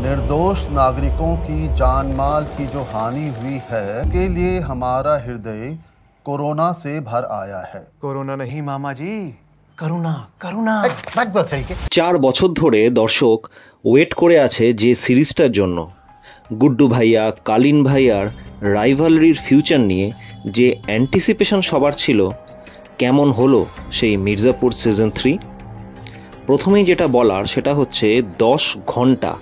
निर्दोष नागरिकों की जान माल की जो हानि हुई है के लिए हमारा हृदय कोरोना से भर आया है। कोरोना नहीं मामा जी, করুণা করুণা। 4 বছর ধরে দর্শক ওয়েট করে আছে যে সিরিজটার জন্য। গুড্ডু ভাইয়া কালিন ভাইয়ার রাইভালরির ফিউচার নিয়ে যে অ্যান্টিসিপেশন সবার ছিল, কেমন হলো সেই মির্জাপুর সিজন 3। প্রথমেই যেটা বলার সেটা হচ্ছে 10 ঘন্টা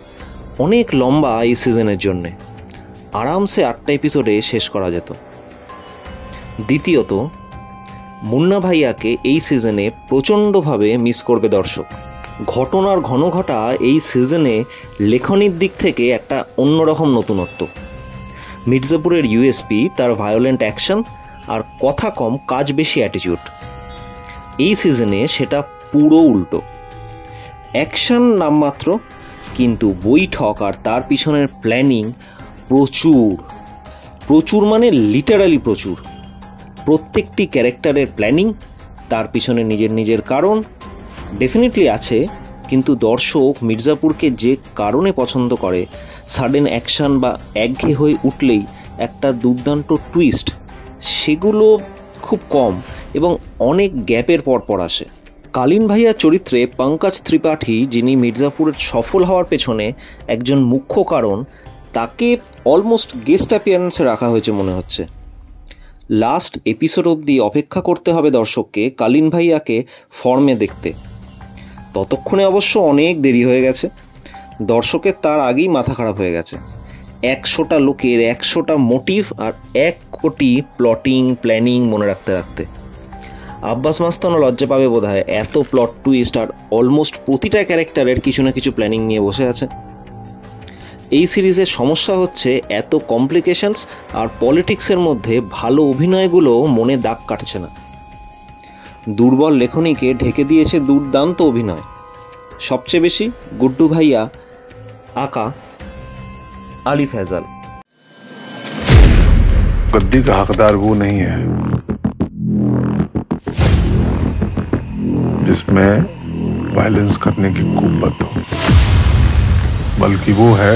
অনেক লম্বা এই সিজনের জন্যে, আরামসে 8টা এপিসোডে শেষ করা যেত। দ্বিতীয়ত, মুন্না ভাইয়াকে এই সিজনে প্রচণ্ডভাবে মিস করবে দর্শক। ঘটনার ঘনঘটা এই সিজনে লেখনির দিক থেকে একটা অন্যরকম নতুনত্ব। মির্জাপুরের ইউএসপি তার ভায়োলেন্ট অ্যাকশন আর কথা কম কাজ বেশি অ্যাটিটিউড। এই সিজনে সেটা পুরো উল্টো। অ্যাকশন নামমাত্র, কিন্তু বৈঠক আর তার পিছনের প্ল্যানিং প্রচুর প্রচুর, মানে লিটারালি প্রচুর। প্রত্যেকটি ক্যারেক্টারের প্ল্যানিং, তার পিছনে নিজের নিজের কারণ ডেফিনেটলি আছে, কিন্তু দর্শক মির্জাপুরকে যে কারণে পছন্দ করে, সাডেন অ্যাকশন বা একঘেয়ে হয়ে উঠলেই একটা দুর্দান্ত টুইস্ট, সেগুলো খুব কম এবং অনেক গ্যাপের পর আসে। কালিন ভাইয়ার চরিত্রে পঙ্কজ ত্রিপাঠী, যিনি মির্জাপুরের সফল হওয়ার পেছনে একজন মুখ্য কারণ, তাকে অলমোস্ট গেস্ট অ্যাপিয়ারেন্সে রাখা হয়েছে মনে হচ্ছে। লাস্ট এপিসোড অবধি অপেক্ষা করতে হবে দর্শককে কালিন ভাইয়াকে ফর্মে দেখতে। ততক্ষণে অবশ্য অনেক দেরি হয়ে গেছে, দর্শকের তার আগেই মাথা খারাপ হয়ে গেছে। 100টা লোকের 100টা মোটিভ আর 1 কোটি প্ল্যানিং মনে রাখতে রাখতে আব্বাস মাস্তানও লজ্জা পাবে বোধহয়। এত প্লট টুইস্ট আর অলমোস্ট প্রতিটা ক্যারেক্টারের কিছু না কিছু প্ল্যানিং নিয়ে বসে আছে। এই সিরিজের সমস্যা হচ্ছে এত কমপ্লিকেশনস আর পলিটিক্সের মধ্যে ভালো অভিনয়গুলো মনে দাগ কাটছে না। দুর্বল লেখনীকে ঢেকে দিয়েছে দুর্দান্ত অভিনয়। সবচেয়ে বেশি গুড্ডু ভাইয়া, আকা, আলী ফেজাল। गद्दी का हकदार वो नहीं है जिसमें वायलेंस करने की कुव्वत हो, बल्कि वो है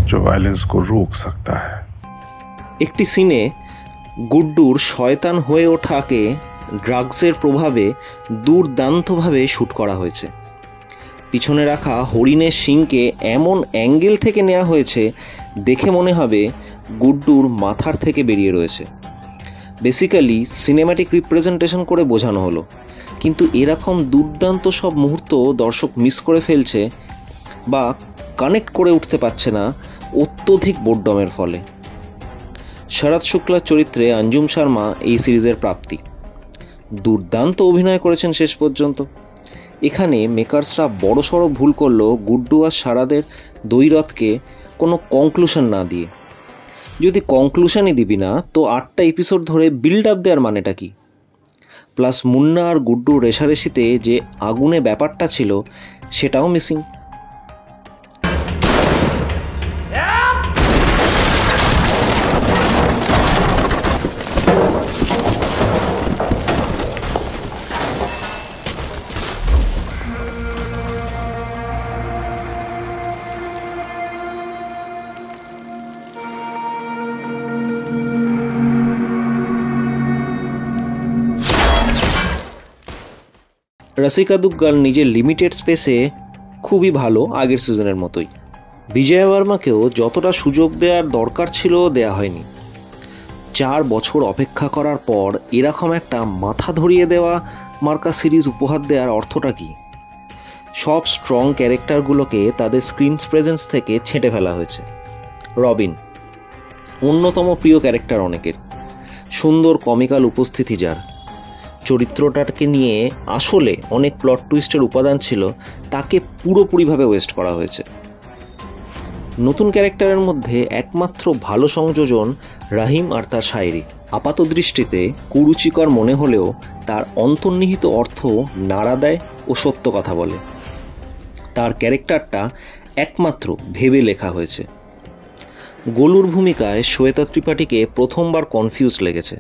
जो वायलेंस को रोक सकता है। একটি সিনে গুড্ডুর শয়তান হয়ে ওঠাকে ড্রাগসের প্রভাবে দুর্দান্তভাবে শ্যুট করা হয়েছে। পিছনে রাখা হরিণের শিংকে এমন অ্যাঙ্গেল থেকে নেওয়া হয়েছে, দেখে মনে হবে গুড্ডুর মাথার থেকে বেরিয়ে রয়েছে। বেসিক্যালি সিনেম্যাটিক রিপ্রেজেন্টেশন করে বোঝানো হলো, কিন্তু এরকম দুর্দান্ত সব মুহূর্ত দর্শক মিস করে ফেলছে বা কানেক্ট করে উঠতে পারছে না অত্যধিক বোর্ডমের ফলে। শরৎ শুক্লার চরিত্রে অঞ্জুম শর্মা এই সিরিজের প্রাপ্তি। দুর্দান্ত অভিনয় করেছেন শেষ পর্যন্ত। এখানে মেকার্সরা বড়সড় ভুল করলো গুড্ডু আর সারাদের দ্বৈরথকে কোনো কনক্লুশন না দিয়ে। যদি কনক্লুশনই দিবি না, তো 8টা এপিসোড ধরে বিল্ড আপ দেওয়ার মানেটা কি? প্লাস মুন্না আর গুড্ডুর রেশারেশিতে যে আগুনে ব্যাপারটা ছিল, সেটাও মিসিং। রসিকা দুগ্গাল নিজের লিমিটেড স্পেসে খুবই ভালো, আগের সিজনের মতোই। বিজয় বর্মাকেও যতটা সুযোগ দেওয়ার দরকার ছিল দেয়া হয়নি। 4 বছর অপেক্ষা করার পর এরকম একটা মাথা ধরিয়ে দেওয়া মার্কা সিরিজ উপহার দেওয়ার অর্থটা কি? সব স্ট্রং ক্যারেক্টারগুলোকে তাদের স্ক্রিন প্রেজেন্স থেকে ছেঁটে ফেলা হয়েছে। রবিন অন্যতম প্রিয় ক্যারেক্টার অনেকের, সুন্দর কমিক্যাল উপস্থিতি যার, চরিত্রটাকে নিয়ে আসলে অনেক প্লট টুইস্টের উপাদান ছিল, তাকে পুরোপুরিভাবে ওয়েস্ট করা হয়েছে। নতুন ক্যারেক্টারের মধ্যে একমাত্র ভালো সংযোজন রাহিম আর তার শায়েরি। আপাত দৃষ্টিতে কুরুচিকর মনে হলেও তার অন্তর্নিহিত অর্থ নাড়া দেয় ও সত্য কথা বলে। তার ক্যারেক্টারটা একমাত্র ভেবে লেখা হয়েছে। গোলুর ভূমিকায় শ্বেতা ত্রিপাঠীকে প্রথমবার কনফিউজ লেগেছে।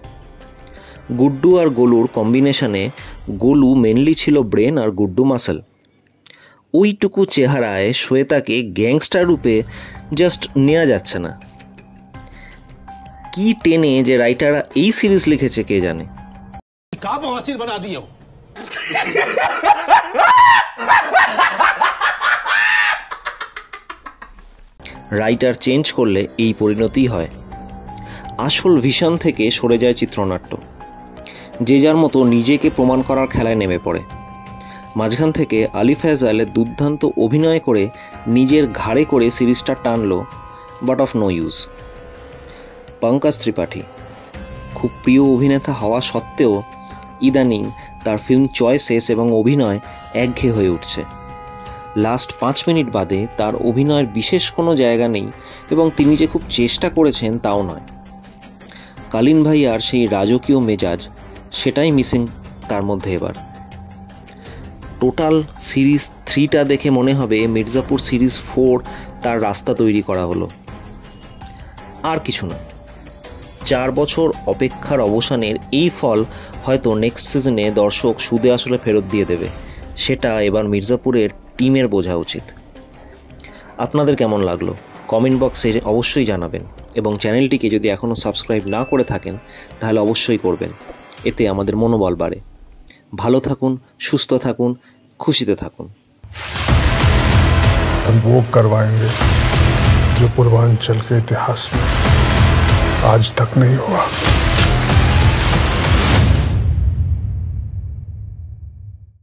গুড্ডু আর গোলুর কম্বিনেশনে গোলু মেনলি ছিল ব্রেন আর গুড্ডু মাসেল। ওইটুকু চেহারায় শ্বেতাকে গ্যাংস্টার রূপে জাস্ট নেওয়া যাচ্ছে না। কি টেনে যে রাইটাররা এই সিরিজ লিখেছে কে জানে। রাইটার চেঞ্জ করলে এই পরিণতি হয়। আসল ভিশন থেকে সরে যায় চিত্রনাট্য, যে যার মতো নিজেকে প্রমাণ করার খেলায় নেমে পড়ে। মাঝখান থেকে আলি ফয়সাল দুর্দান্ত অভিনয় করে নিজের ঘাড়ে করে সিরিজটা টানলো, but of no use. Pankaj Tripathi খুব প্রিয় অভিনেতা হওয়া সত্ত্বেও ইদানিং তার ফিল্ম চয়েসেস এবং অভিনয় একঘেয়ে হয়ে উঠছে। লাস্ট 5 মিনিট বাদে তার অভিনয়ের বিশেষ কোনো জায়গা নেই, এবং তিনি যে খুব চেষ্টা করেছেন তাও নয়। কালীন ভাইয়ার সেই রাজকীয় মেজাজ, সেটাই মিসিং তার মধ্যে এবার। টোটাল সিরিজ 3টা দেখে মনে হবে মির্জাপুর সিরিজ 4 তার রাস্তা তৈরি করা হলো, আর কিছু না। 4 বছর অপেক্ষার অবসানের এই ফল হয়তো নেক্সট সিজনে দর্শক সুদে আসলে ফেরত দিয়ে দেবে, সেটা এবার মির্জাপুরের টিমের বোঝা উচিত। আপনাদের কেমন লাগলো কমেন্ট বক্সে অবশ্যই জানাবেন, এবং চ্যানেলটিকে যদি এখনও সাবস্ক্রাইব না করে থাকেন তাহলে অবশ্যই করবেন, এতে আমাদের মনোবল বাড়ে। ভালো থাকুন, সুস্থ থাকুন, খুশিতে থাকুন। हम वो करवाएंगे जो पूर्वांचल के इतिहास में आज तक नहीं हुआ।